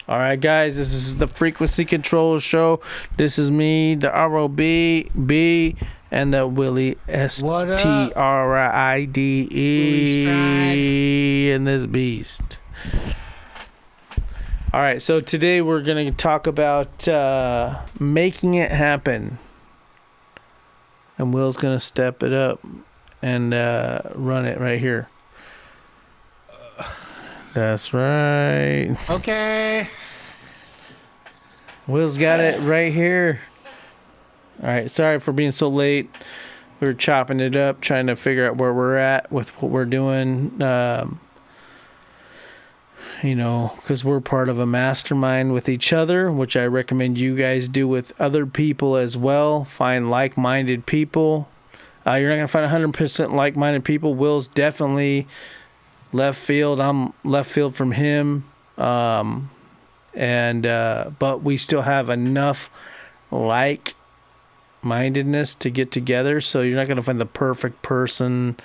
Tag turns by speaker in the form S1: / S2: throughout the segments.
S1: All right, guys, this is the Frequency Control Show. This is me, the ROB, and the Willie
S2: What up, Willie Stride?
S1: STRIDE, and this beast. All right, so today we're going to talk about making it happen. And Will's going to step it up and run it right here. That's right.
S2: Okay.
S1: Will's got it right here. All right, sorry for being so late. We were chopping it up, trying to figure out where we're at with what we're doing. Because we're part of a mastermind with each other, which I recommend you guys do with other people as well. Find like-minded people. You're not going to find 100% like-minded people. Will's definitely left field. I'm left field from him. But we still have enough like-mindedness to get together. So you're not going to find the perfect person.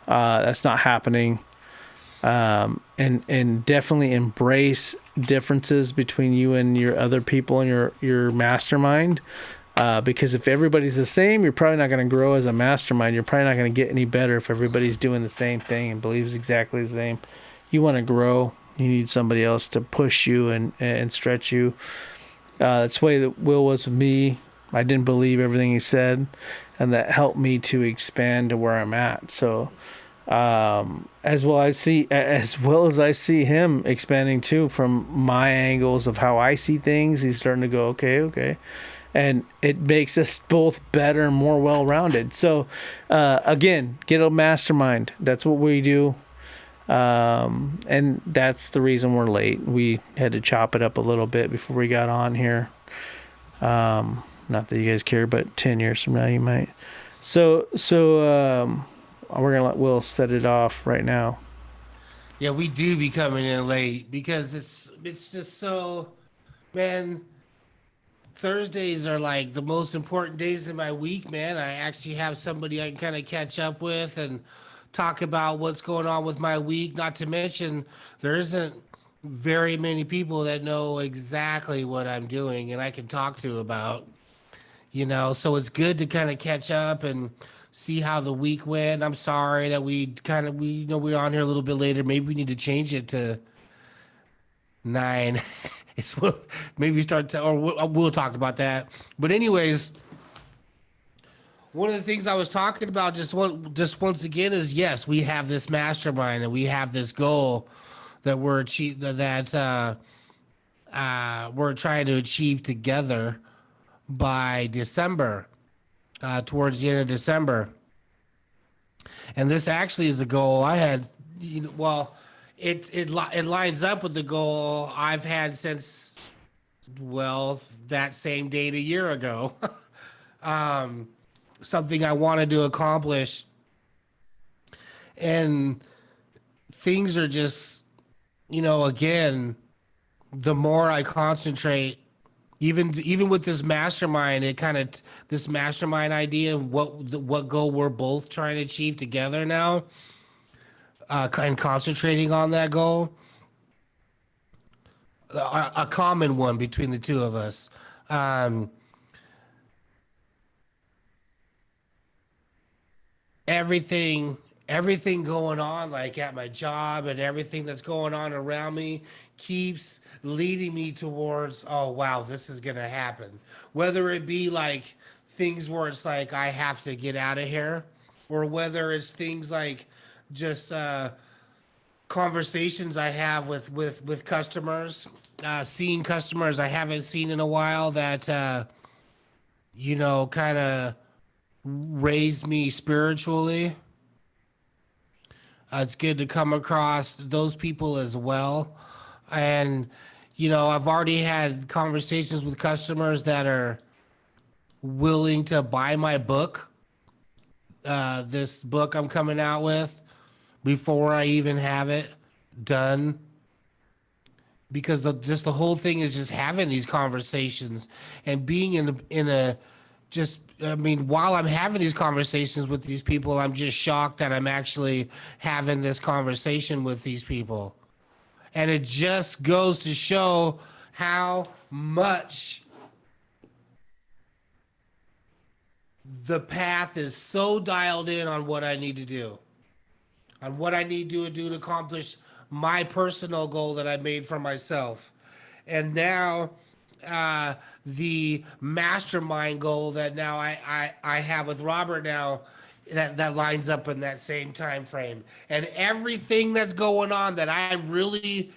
S1: That's not happening. And definitely embrace differences between you and your other people in your mastermind. Because if everybody's the same, you're probably not going to grow as a mastermind. You're probably not going to get any better if everybody's doing the same thing and believes exactly the same. You want to grow. You need somebody else to push you and stretch you. That's the way that Will was with me. I didn't believe everything he said, and that helped me to expand to where I'm at. So, as well as I see him expanding too from my angles of how I see things. He's starting to go, okay. And it makes us both better and more well-rounded. So, again, get a mastermind. That's what we do. And that's the reason we're late. We had to chop it up a little bit before we got on here. Not that you guys care, but 10 years from now you might. So we're going to let Will set it off right now.
S2: Yeah, we do be coming in late because it's just so, man. Thursdays are like the most important days of my week, man. I actually have somebody I can kind of catch up with and talk about what's going on with my week. Not to mention, there isn't very many people that know exactly what I'm doing and I can talk to about, so it's good to kind of catch up and see how the week went. I'm sorry that we're on here a little bit later. Maybe we need to change it to 9. It's maybe start to, or we'll talk about that. But anyways, one of the things I was talking about just once again is, yes, we have this mastermind and we have this goal that we're trying to achieve together by December, towards the end of December. And this actually is a goal I had, It lines up with the goal I've had since, that same date a year ago. Something I wanted to accomplish, and things are just, again, the more I concentrate, even with this mastermind, this mastermind idea, what goal we're both trying to achieve together now. And concentrating on that goal, a common one between the two of us. Everything going on, like at my job, and everything that's going on around me keeps leading me towards, oh wow, this is gonna happen. Whether it be like things where it's like I have to get out of here, or whether it's things like just conversations I have with customers, seeing customers I haven't seen in a while that kind of raise me spiritually. It's good to come across those people as well. And I've already had conversations with customers that are willing to buy my book, this book I'm coming out with, before I even have it done, because just the whole thing is just having these conversations and being while I'm having these conversations with these people, I'm just shocked that I'm actually having this conversation with these people. And it just goes to show how much the path is so dialed in on what I need to do, on what I need to do to accomplish my personal goal that I made for myself. And now the mastermind goal that now I have with Robert now, that lines up in that same time frame. And everything that's going on that I really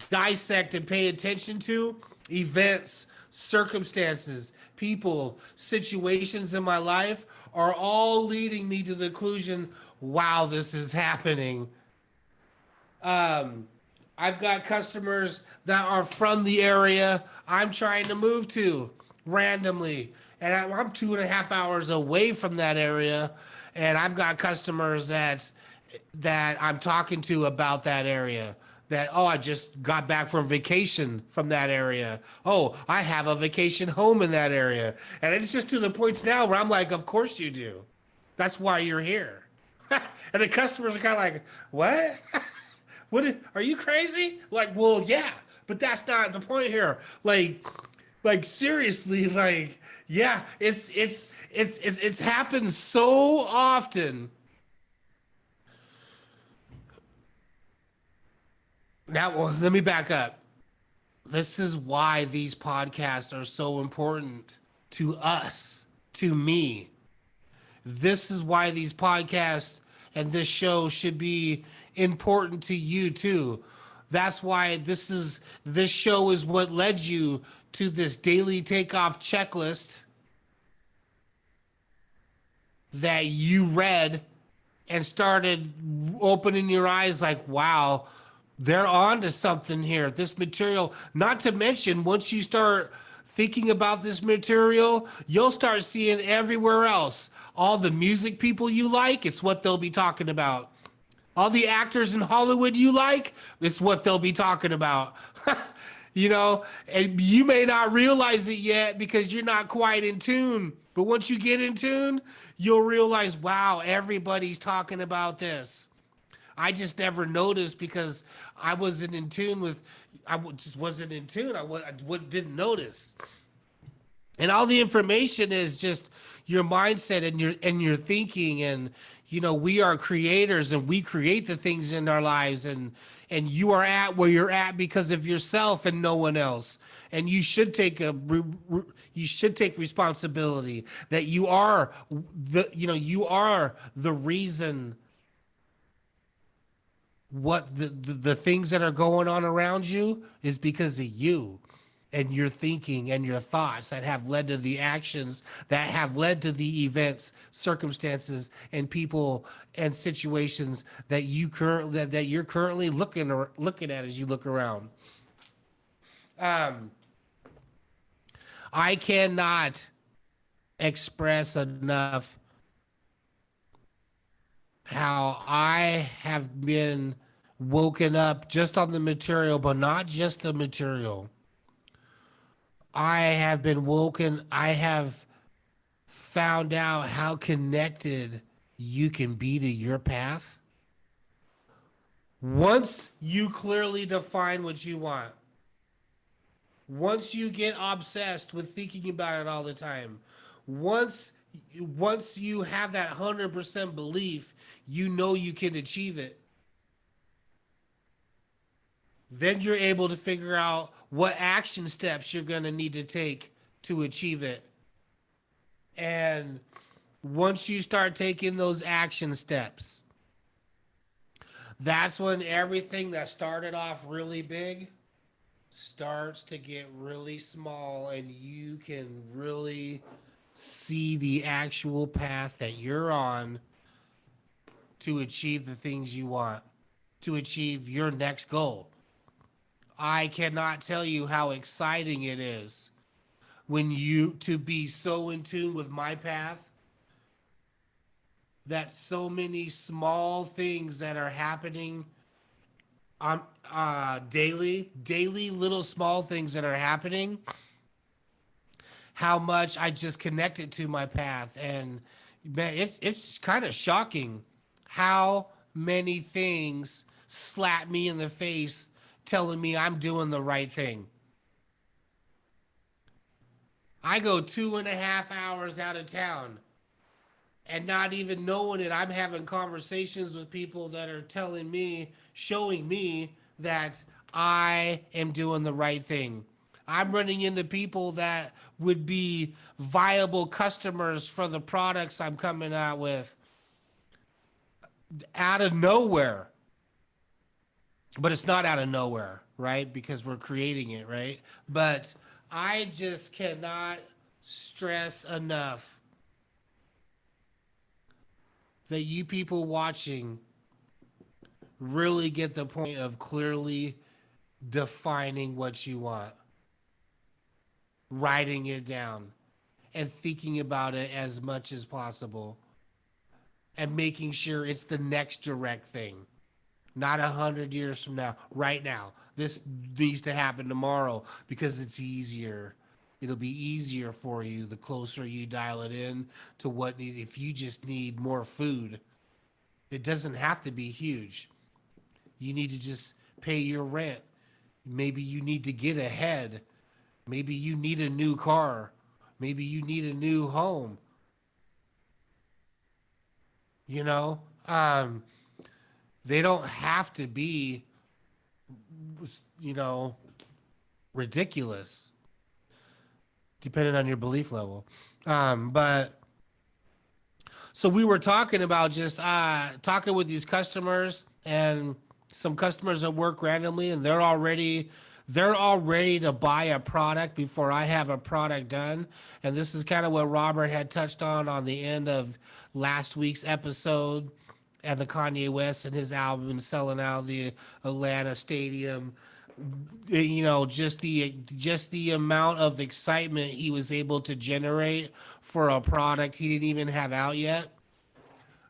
S2: dissect and pay attention to, events, circumstances, people, situations in my life, are all leading me to the conclusion, wow, this is happening. I've got customers that are from the area I'm trying to move to randomly, and I'm 2.5 hours away from that area, and I've got customers that I'm talking to about that area. That, oh, I just got back from vacation from that area. Oh, I have a vacation home in that area, and it's just to the point now where I'm like, of course you do. That's why you're here. And the customers are kind of like, what? Are you crazy? Like, well, yeah, but that's not the point here. Like seriously, like, yeah, it's happened so often. Now, well, let me back up. This is why these podcasts are so important to us, to me. This is why these podcasts and this show should be important to you too. That's why this show is what led you to this daily takeoff checklist that you read and started opening your eyes like, wow, they're on to something here. This material, not to mention, once you start thinking about this material, you'll start seeing everywhere else. All the music people you like, it's what they'll be talking about. All the actors in Hollywood you like, it's what they'll be talking about. You know, and you may not realize it yet because you're not quite in tune. But once you get in tune, you'll realize, wow, everybody's talking about this. I just never noticed because I wasn't in tune with, just wasn't in tune. I didn't notice. And all the information is just your mindset and your thinking. And you know, we are creators and we create the things in our lives, and you are at where you're at because of yourself and no one else. And you should take responsibility that you are you are the reason what the things that are going on around you is because of you and your thinking and your thoughts that have led to the actions that have led to the events, circumstances, and people and situations that you're currently looking at as you look around. I cannot express enough how I have been woken up just on the material, but not just the material. I have found out how connected you can be to your path. Once you clearly define what you want, once you get obsessed with thinking about it all the time, once you have that 100% belief, you know you can achieve it, then you're able to figure out what action steps you're going to need to take to achieve it. And once you start taking those action steps, that's when everything that started off really big starts to get really small, and you can really see the actual path that you're on to achieve the things you want, to achieve your next goal. I cannot tell you how exciting it is to be so in tune with my path that so many small things that are happening on daily little small things that are happening, how much I just connected to my path. And man, it's kind of shocking how many things slap me in the face telling me I'm doing the right thing. I go 2.5 hours out of town and not even knowing it. I'm having conversations with people that are telling me, showing me that I am doing the right thing. I'm running into people that would be viable customers for the products I'm coming out with out of nowhere. But it's not out of nowhere, right? Because we're creating it, right? But I just cannot stress enough that you people watching really get the point of clearly defining what you want, writing it down, and thinking about it as much as possible, and making sure it's the next direct thing, not 100 years from now. Right now, this needs to happen tomorrow because it's easier. It'll be easier for you the closer you dial it in to what needs. If you just need more food, it doesn't have to be huge. You need to just pay your rent. Maybe you need to get ahead. Maybe you need a new car. Maybe you need a new home. You know, they don't have to be, you know, ridiculous, depending on your belief level. But so we were talking about just talking with these customers, and some customers that work randomly, and they're all ready to buy a product before I have a product done. And this is kind of what Robert had touched on the end of last week's episode, and the Kanye West and his album selling out the Atlanta Stadium. You know, just the amount of excitement he was able to generate for a product he didn't even have out yet.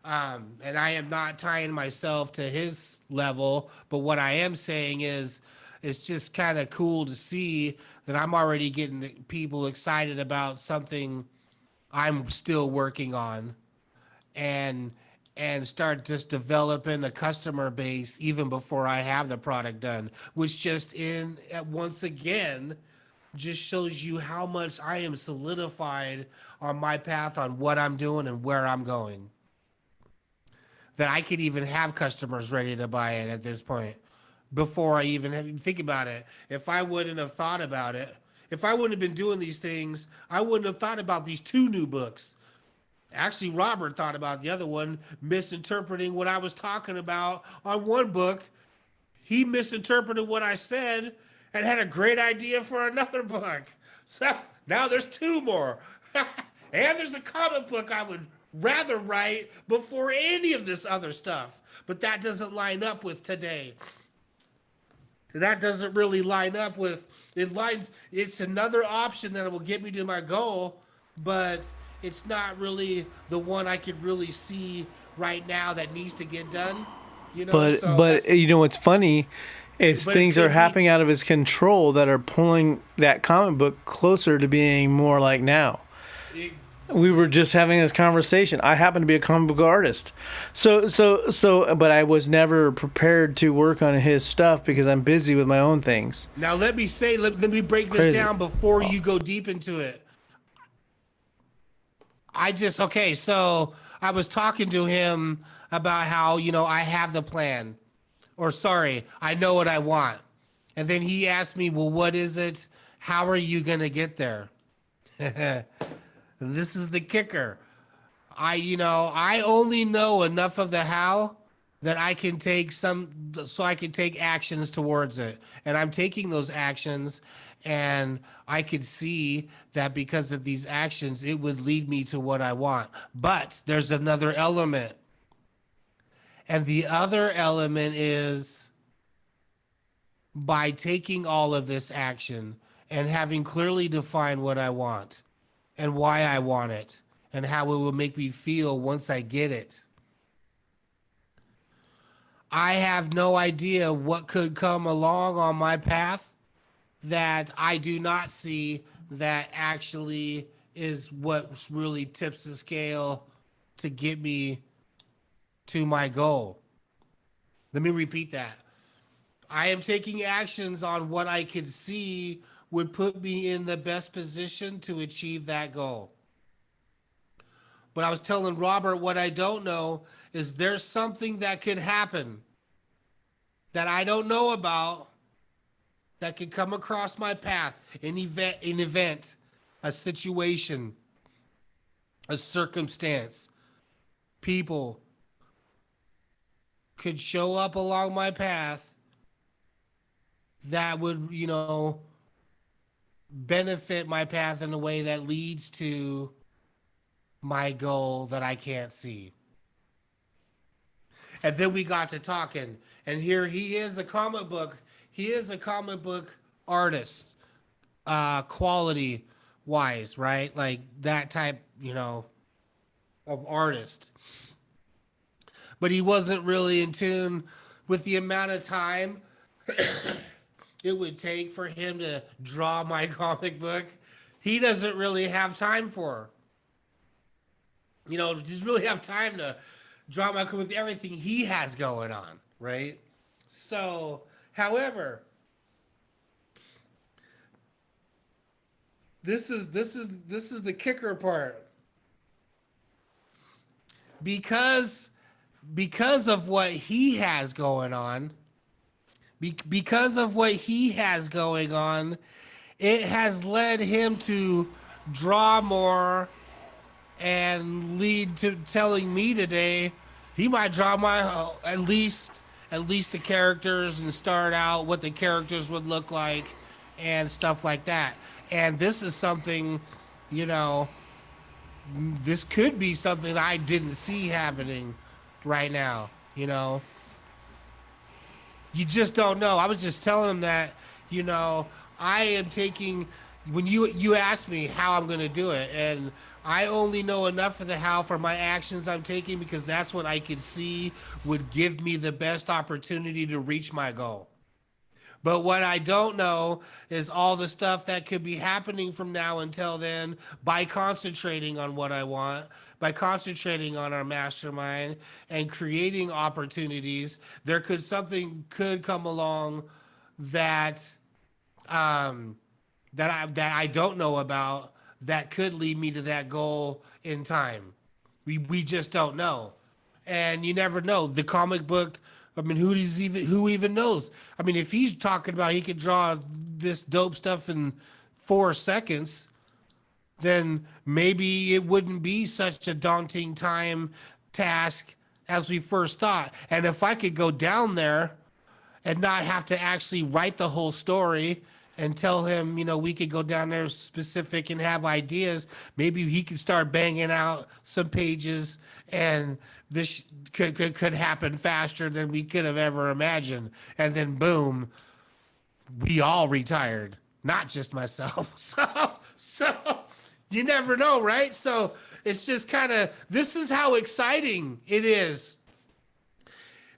S2: And I am not tying myself to his level, but what I am saying is it's just kind of cool to see that I'm already getting people excited about something I'm still working on, and start just developing a customer base even before I have the product done, which just once again just shows you how much I am solidified on my path on what I'm doing and where I'm going. That I could even have customers ready to buy it at this point before I even think about it. If I wouldn't have thought about it, if I wouldn't have been doing these things, I wouldn't have thought about these 2 new books. Actually, Robert thought about the other one, misinterpreting what I was talking about on one book. He misinterpreted what I said and had a great idea for another book. So now there's 2 more. And there's a comic book I would rather write before any of this other stuff. But that doesn't line up with today. That doesn't really line up with it's another option that will get me to my goal, but it's not really the one I could really see right now that needs to get done. You know,
S1: But you know what's funny is
S2: But it
S1: things are
S2: could be-
S1: happening out of his control that are pulling that comic book closer to being more like now. We were just having this conversation. I happen to be a comic book artist, but I was never prepared to work on his stuff because I'm busy with my own things.
S2: Now let me break this
S1: Crazy.
S2: down before you go deep into it. So I was talking to him about how, you know, I have the plan, or sorry, I know what I want. And then he asked me, well, what is it? How are you going to get there? And this is the kicker. I only know enough of the how that I can take actions towards it. And I'm taking those actions, and I could see that because of these actions, it would lead me to what I want. But there's another element. And the other element is by taking all of this action and having clearly defined what I want and why I want it and how it will make me feel once I get it. I have no idea what could come along on my path that I do not see that actually is what really tips the scale to get me to my goal. Let me repeat that. I am taking actions on what I could see would put me in the best position to achieve that goal. But I was telling Robert, what I don't know is there's something that could happen that I don't know about that could come across my path, an event, a situation, a circumstance, people could show up along my path that would, benefit my path in a way that leads to my goal that I can't see. And then we got to talking, and here he is a comic book. He is a comic book artist, quality wise, right? Like that type, of artist. But he wasn't really in tune with the amount of time it would take for him to draw my comic book. He doesn't really have time for, just really have time to draw my with everything he has going on, right? So, however, this is the kicker part. Because of what he has going on, because of what he has going on, it has led him to draw more and lead to telling me today he might draw my at least the characters and start out what the characters would look like and stuff like that. And this is something, this could be something I didn't see happening right now, You just don't know. I was just telling him that, I am taking, when you asked me how I'm going to do it, and I only know enough of the how for my actions I'm taking because that's what I could see would give me the best opportunity to reach my goal. But what I don't know is all the stuff that could be happening from now until then by concentrating on what I want, by concentrating on our mastermind and creating opportunities. Something could come along that that I don't know about that could lead me to that goal in time. We just don't know. And you never know. The comic book, who even knows? If he's talking about he could draw this dope stuff in 4 seconds, then maybe it wouldn't be such a daunting task as we first thought. And if I could go down there and not have to actually write the whole story and tell him, we could go down there specific and have ideas, maybe he could start banging out some pages and this could happen faster than we could have ever imagined. And then boom, we all retired, not just myself. So you never know, right? So it's just this is how exciting it is.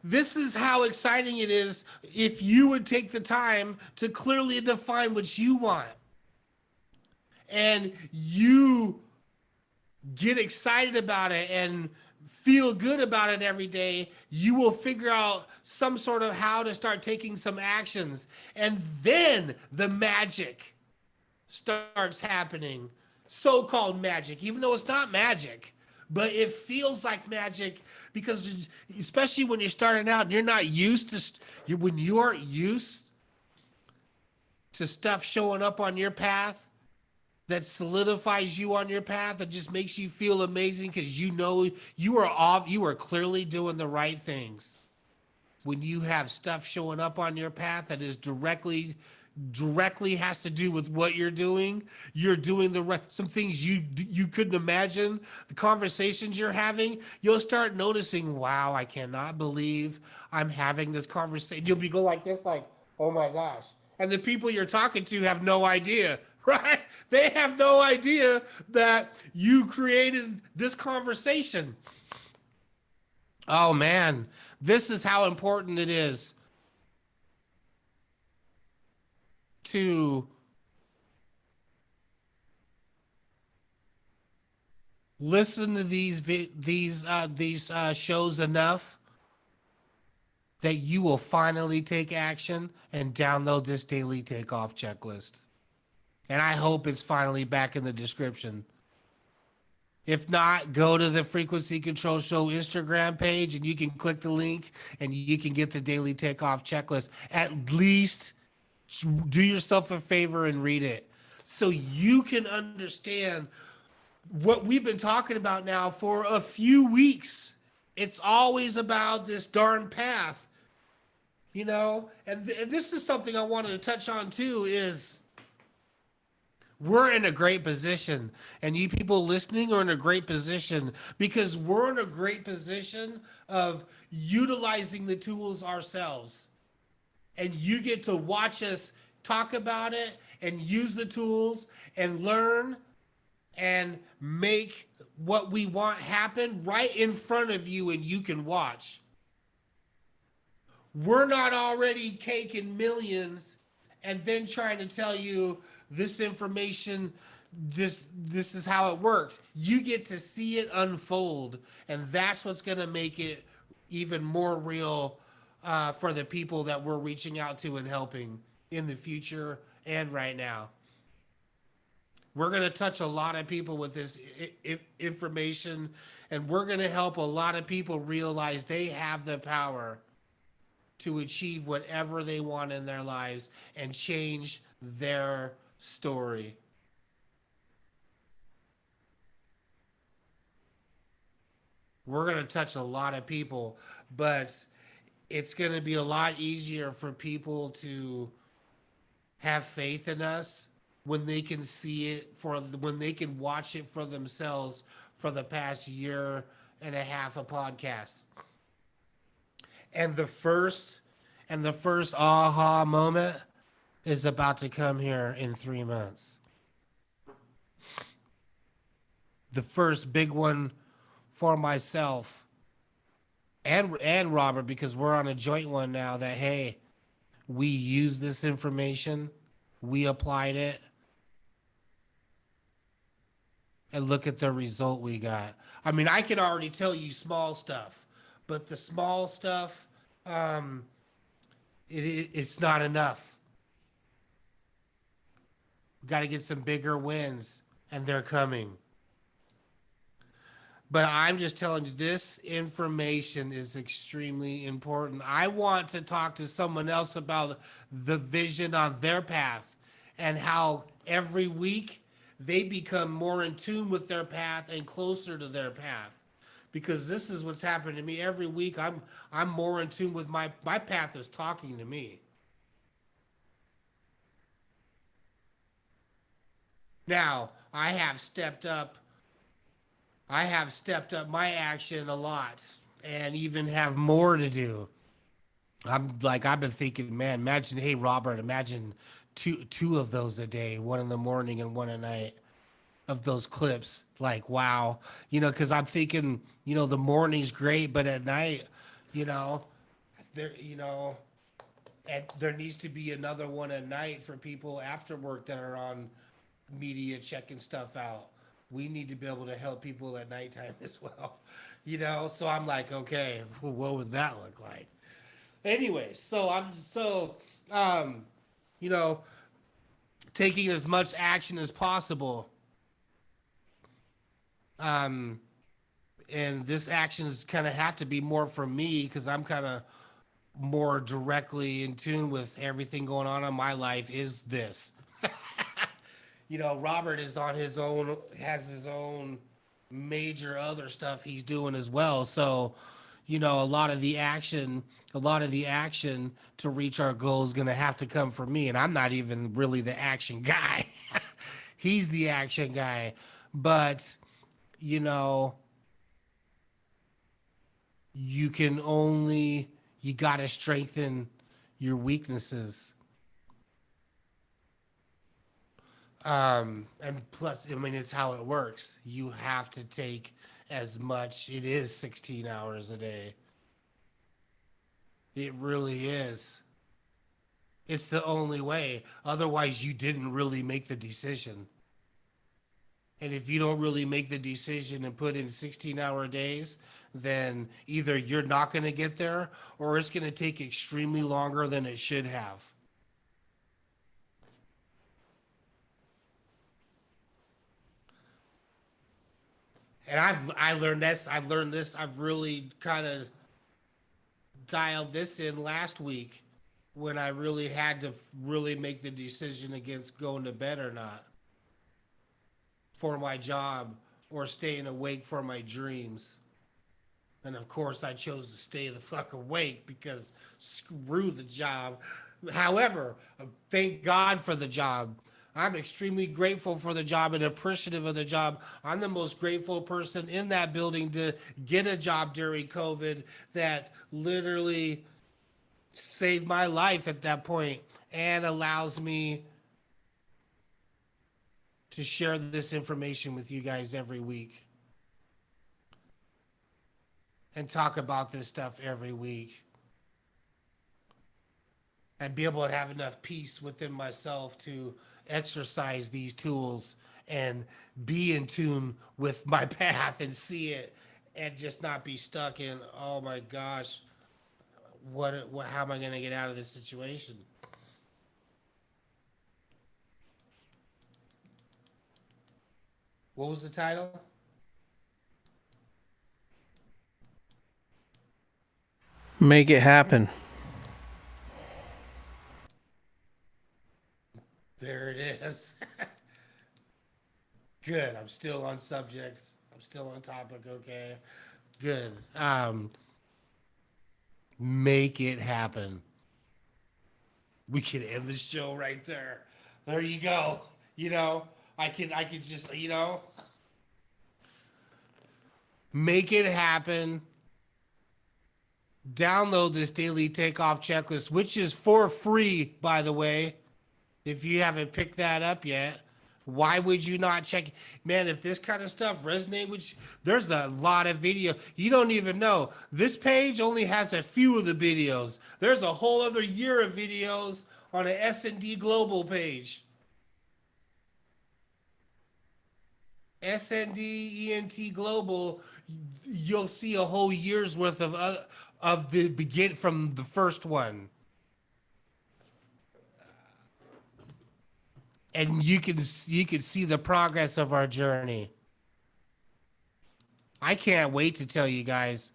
S2: This is how exciting it is if you would take the time to clearly define what you want. And you get excited about it and feel good about it every day, you will figure out some sort of how to start taking some actions. And then the magic starts happening. So-called magic, even though it's not magic, but it feels like magic because especially when you're starting out and you're not used to, when you aren't used to stuff showing up on your path, that solidifies you on your path and just makes you feel amazing because you are clearly doing the right things. When you have stuff showing up on your path that is directly has to do with what you're doing some things you couldn't imagine, the conversations you're having, you'll start noticing, wow, I cannot believe I'm having this conversation. You'll go like this, like, oh my gosh. And the people you're talking to have no idea, right? They have no idea that you created this conversation. Oh man, this is how important it is to listen to these shows enough that you will finally take action and download this daily takeoff checklist. And I hope it's finally back in the description. If not, go to the Frequency Control Show Instagram page and you can click the link and you can get the daily takeoff checklist. At least do yourself a favor and read it so you can understand what we've been talking about now for a few weeks. It's always about this darn path, you know? And this is something I wanted to touch on too is we're in a great position, and you people listening are in a great position because we're in a great position of utilizing the tools ourselves. And you get to watch us talk about it and use the tools and learn and make what we want happen right in front of you, and you can watch. We're not already caking millions and then trying to tell you this information, this is how it works. You get to see it unfold, and that's what's going to make it even more real for the people that we're reaching out to and helping in the future and right now. We're going to touch a lot of people with this information, and we're going to help a lot of people realize they have the power to achieve whatever they want in their lives and change their story. We're going to touch a lot of people, but it's going to be a lot easier for people to have faith in us when they can see it when they can watch it for themselves for the past year and a half of podcasts. And the first aha moment is about to come here in 3 months. The first big one for myself and Robert, because we're on a joint one now that, hey, we use this information, we applied it, and look at the result we got. I mean, I can already tell you small stuff, but the small stuff, it's not enough. We got to get some bigger wins, and they're coming. But I'm just telling you, this information is extremely important. I want to talk to someone else about the vision on their path and how every week they become more in tune with their path and closer to their path. Because this is what's happened to me every week. I'm more in tune with my path is talking to me. Now, I have stepped up my action a lot and even have more to do. I've been thinking, man, imagine, hey, Robert, imagine two of those a day, one in the morning and one at night of those clips. Like, wow, because I'm thinking, the morning's great, but at night, and there needs to be another one at night for people after work that are on media checking stuff out. We need to be able to help people at nighttime as well, So I'm like, okay, what would that look like? Anyways, so I'm taking as much action as possible. And this action is kind of have to be more for me because I'm kind of more directly in tune with everything going on in my life is this. Robert is on his own, has his own major other stuff he's doing as well. So, a lot of the action to reach our goal is going to have to come from me. And I'm not even really the action guy. He's the action guy. But, you got to strengthen your weaknesses. And plus, I mean, it's how it works. You have to take as much. It is 16 hours a day. It really is. It's the only way. Otherwise, you didn't really make the decision. And if you don't really make the decision and put in 16-hour days, then either you're not going to get there or it's going to take extremely longer than it should have. And I learned this. I've learned this. I've really kind of dialed this in last week when I really had to really make the decision against going to bed or not for my job or staying awake for my dreams. And of course, I chose to stay the fuck awake because screw the job. However, thank God for the job. I'm extremely grateful for the job and appreciative of the job. I'm the most grateful person in that building to get a job during COVID that literally saved my life at that point and allows me to share this information with you guys every week and talk about this stuff every week and be able to have enough peace within myself to exercise these tools and be in tune with my path and see it and just not be stuck in, oh my gosh, what how am I going to get out of this situation? What was the title?
S1: Make it happen.
S2: There it is. Good. I'm still on subject. I'm still on topic. Okay. Good. Make it happen. We can end the show right there. There you go. You know, I could just, make it happen. Download this daily takeoff checklist, which is for free, by the way. If you haven't picked that up yet, why would you not check? Man, if this kind of stuff resonate with you, there's a lot of video. You don't even know. This page only has a few of the videos. There's a whole other year of videos on an S&D Global page. SND ENT Global, you'll see a whole year's worth of the begin from the first one. And you can see the progress of our journey. I can't wait to tell you guys.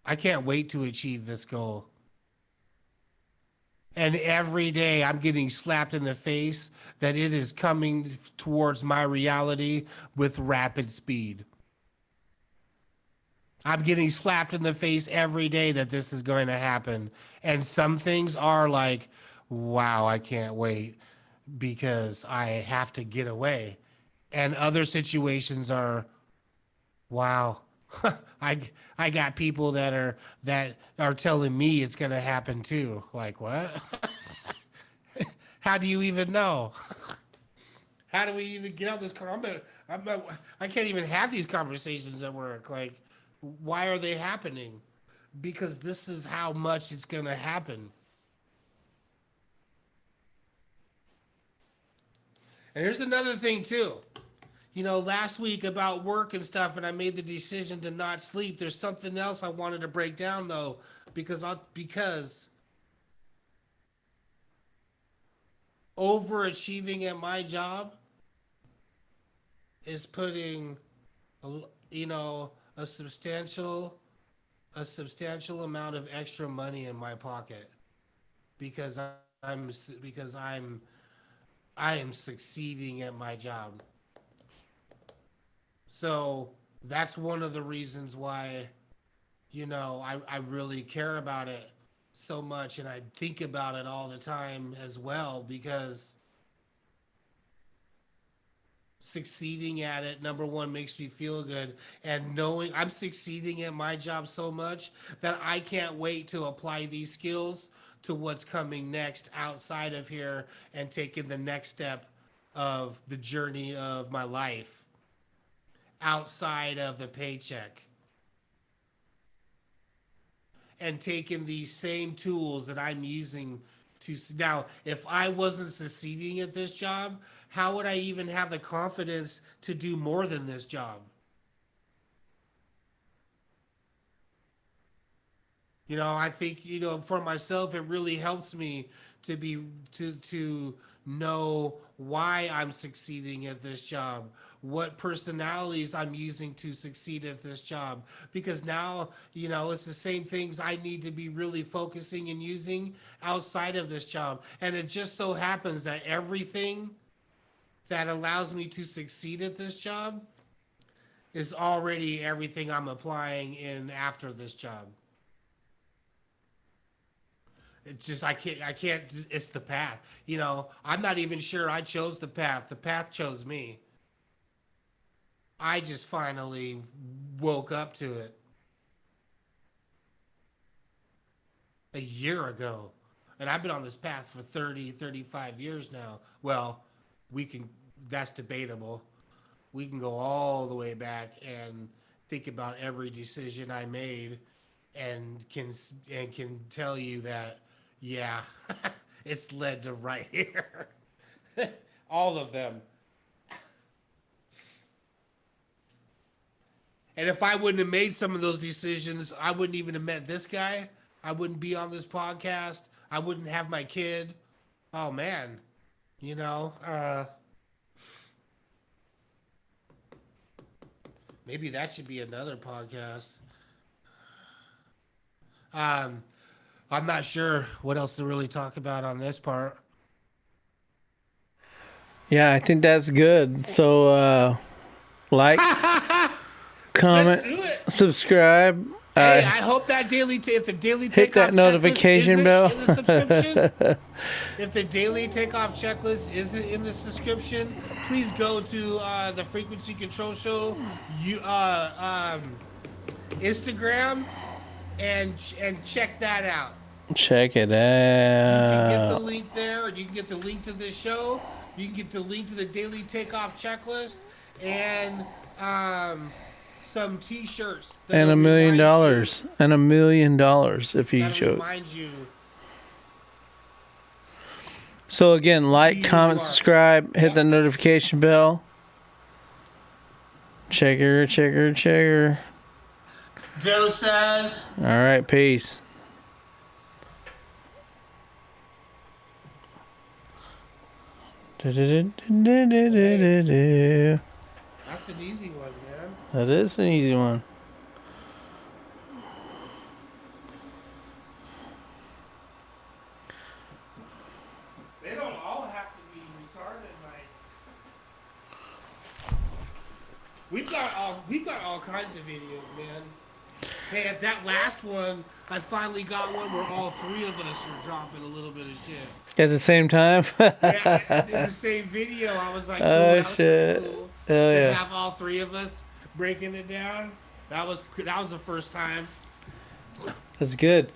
S2: I can't wait to achieve this goal. And every day I'm getting slapped in the face that it is coming towards my reality with rapid speed. I'm getting slapped in the face every day that this is going to happen. And some things are like, wow, I can't wait because I have to get away. And other situations are, wow, I got people that are telling me it's gonna happen too. Like what? How do you even know? How do we even get out this car? I can't even have these conversations at work. Like, why are they happening? Because this is how much it's gonna happen. And here's another thing too. Last week about work and stuff, and I made the decision to not sleep. There's something else I wanted to break down though, because overachieving at my job is putting, a substantial amount of extra money in my pocket because I am succeeding at my job. So that's one of the reasons why, I really care about it so much and I think about it all the time as well because succeeding at it, number one, makes me feel good. And knowing I'm succeeding at my job so much that I can't wait to apply these skills to what's coming next outside of here and taking the next step of the journey of my life outside of the paycheck and taking these same tools that I'm using to now, if I wasn't succeeding at this job, how would I even have the confidence to do more than this job? I think, for myself, it really helps me to know why I'm succeeding at this job, what personalities I'm using to succeed at this job. Because now, it's the same things I need to be really focusing and using outside of this job. And it just so happens that everything that allows me to succeed at this job is already everything I'm applying in after this job. It's just I can't it's the path. I'm not even sure I chose the path. The path chose me. I just finally woke up to it a year ago. And I've been on this path for 35 years now. Well, that's debatable. We can go all the way back and think about every decision I made and can tell you that, yeah, it's led to right here. All of them. And if I wouldn't have made some of those decisions, I wouldn't even have met this guy. I wouldn't be on this podcast. I wouldn't have my kid. Oh, man. Maybe that should be another podcast. I'm not sure what else to really talk about on this part.
S1: Yeah, I think that's good. So, like, comment,
S2: Let's do it.
S1: subscribe.
S2: Hey, I hope that if the daily takeoff
S1: hit that notification
S2: isn't
S1: bell.
S2: in the subscription, if the daily takeoff checklist isn't in the subscription, please go to the Frequency Control Show Instagram and check that out.
S1: Check it
S2: You can get the
S1: out.
S2: link there, or you can get the link to this show. You can get the link to the daily takeoff checklist and some T-shirts
S1: And $1 million. And $1 million if you
S2: That'll
S1: show.
S2: remind you.
S1: So again, like,
S2: You
S1: comment,
S2: are-
S1: subscribe, hit the notification bell. Checker.
S2: Doses.
S1: All right, peace.
S2: That's an easy one, man.
S1: That is an easy one.
S2: They don't all have to be retarded, like. We've got all kinds of videos, man. Hey, at that last one, I finally got one where all three of us were dropping a little bit of shit.
S1: At the same time?
S2: Yeah, in the same video, I was like, cool,
S1: Oh,
S2: that was
S1: shit.
S2: cool.
S1: Oh,
S2: To
S1: yeah.
S2: have all three of us breaking it down, that was the first time.
S1: That's good.